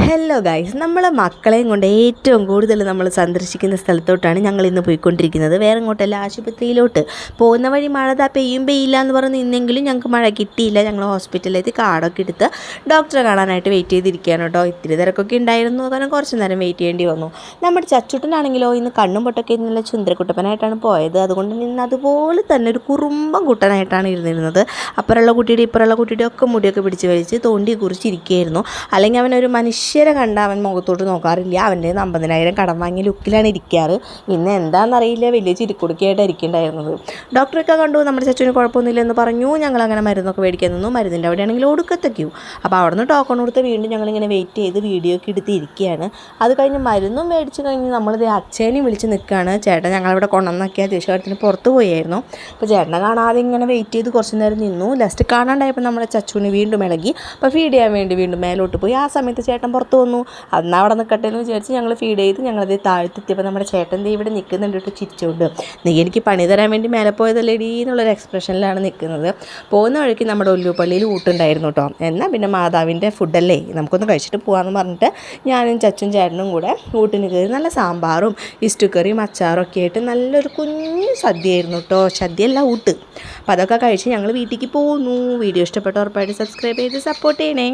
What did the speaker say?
Hello guys, നമ്മളെ മക്കളെയും കൊണ്ട് ഏറ്റവും കൂടുതൽ നമ്മൾ സന്ദർശിക്കുന്ന സ്ഥലത്തോട്ടാണ് ഞങ്ങൾ ഇന്ന് പോയിക്കൊണ്ടിരിക്കുന്നത്. വേറെ ഇങ്ങോട്ടല്ല, ആശുപത്രിയിലോട്ട്. പോകുന്ന വഴി മഴ പെയ്യില്ല എന്ന് പറഞ്ഞ് നിന്നെങ്കിലും ഞങ്ങൾക്ക് മഴ കിട്ടിയില്ല. ഞങ്ങൾ ഹോസ്പിറ്റലിലേക്ക് കാർഡൊക്കെ എടുത്ത് ഡോക്ടറെ കാണാനായിട്ട് വെയിറ്റ് ചെയ്തിരിക്കുകയാണ് കേട്ടോ. ഇത്തിരി തിരക്കൊക്കെ ഉണ്ടായിരുന്നു, കാരണം കുറച്ച് നേരം വെയിറ്റ് ചെയ്യേണ്ടി വന്നു. നമ്മുടെ ചച്ചുട്ടനാണെങ്കിലോ ഇന്ന് കണ്ണും പൊട്ടൊക്കെ നല്ല ചുന്ദരക്കുട്ടപ്പനായിട്ടാണ് പോയത്. അതുകൊണ്ട് നിന്ന് അതുപോലെ തന്നെ ഒരു കുറുമ്പം കുട്ടനായിട്ടാണ് ഇരുന്നിരുന്നത്. അപ്പുറമുള്ള കുട്ടിയുടെ ഇപ്പുറമുള്ള കുട്ടിയുടെ ഒക്കെ മുടിയൊക്കെ പിടിച്ച് വലിച്ച് തോണ്ടി കുറിച്ചിരിക്കുകയായിരുന്നു. അല്ലെങ്കിൽ അവനൊരു മനുഷ്യരെ കണ്ട അവൻ മുഖത്തോട്ട് നോക്കാറില്ല. അവൻ്റെ 50,000 കടം വാങ്ങിയ ലുക്കിലാണ് ഇരിക്കാറ്. ഇന്ന് എന്താണെന്നറിയില്ല, വലിയ ചിരിക്കുടുക്കിയായിട്ട് ഇരിക്കുന്നുണ്ടായിരുന്നത്. ഡോക്ടറൊക്കെ കണ്ടു, നമ്മുടെ ചച്ചുവിന് കുഴപ്പമൊന്നുമില്ലെന്ന് പറഞ്ഞു. ഞങ്ങളങ്ങനെ മരുന്നൊക്കെ മേടിക്കാൻ നിന്നു. മരുന്നിൻ്റെ അവിടെയാണെങ്കിൽ ഒടുക്കത്തെ ക്യൂ. അപ്പോൾ അവിടെ നിന്ന് ടോക്കൺ കൊടുത്ത് വീണ്ടും ഞങ്ങളിങ്ങനെ വെയിറ്റ് ചെയ്ത് വീഡിയോ ഒക്കെ എടുത്ത് ഇരിക്കുകയാണ്. അത് കഴിഞ്ഞ് മരുന്നും മേടിച്ച് കഴിഞ്ഞ് നമ്മളിത് അച്ഛനെയും വിളിച്ച് നിൽക്കുകയാണ്. ചേട്ടൻ ഞങ്ങളിവിടെ കൊണ്ടുവന്നൊക്കെയാണ് ദേശീയത്തിന് പുറത്ത് പോയായിരുന്നു. അപ്പോൾ ചേട്ടനെ കാണാതെ ഇങ്ങനെ വെയിറ്റ് ചെയ്ത് കുറച്ച് നേരം നിന്നു. ലാസ്റ്റ് കാണാണ്ടായപ്പോൾ നമ്മുടെ ചച്ചുവിന് വീണ്ടും ഇളകി. അപ്പോൾ ഫീഡ് ചെയ്യാൻ വേണ്ടി വീണ്ടും മേലോട്ട് പോയി. ആ സമയത്ത് ചേട്ടൻ പുറത്ത് വന്നു. എന്നാൽ അവിടെ നിൽക്കട്ടെ എന്ന് വിചാരിച്ച് ഞങ്ങൾ ഫീഡ് ചെയ്ത് ഞങ്ങളത് താഴ്ത്തെത്തിയപ്പോൾ നമ്മുടെ ചേട്ടൻ ഇവിടെ നിൽക്കുന്നുണ്ട് കേട്ടോ, ചിരിച്ചുകൊണ്ട്. നീ എനിക്ക് പണി തരാൻ വേണ്ടി മേലെ പോയതല്ലേടി എന്നുള്ളൊരു എക്സ്പ്രഷനിലാണ് നിൽക്കുന്നത്. പോകുന്ന വഴിക്ക് നമ്മുടെ ഒല്ലുപള്ളിയിൽ ഊട്ടുണ്ടായിരുന്നു കേട്ടോ. എന്നാൽ പിന്നെ മാതാവിൻ്റെ ഫുഡല്ലേ, നമുക്കൊന്ന് കഴിച്ചിട്ട് പോകാമെന്ന് പറഞ്ഞിട്ട് ഞാനും ചച്ചും ചേട്ടനും കൂടെ ഊട്ടിന് കയറി. നല്ല സാമ്പാറും ഇസ്റ്റുക്കറിയും അച്ചാറും ഒക്കെ ആയിട്ട് നല്ലൊരു കുഞ്ഞു സദ്യയായിരുന്നു കേട്ടോ. സദ്യയല്ല, ഊട്ട്. അപ്പോൾ അതൊക്കെ കഴിച്ച് ഞങ്ങൾ വീട്ടിലേക്ക് പോകുന്നു. വീഡിയോ ഇഷ്ടപ്പെട്ട ഉറപ്പായിട്ട് സബ്സ്ക്രൈബ് ചെയ്ത് സപ്പോർട്ട് ചെയ്യണേ.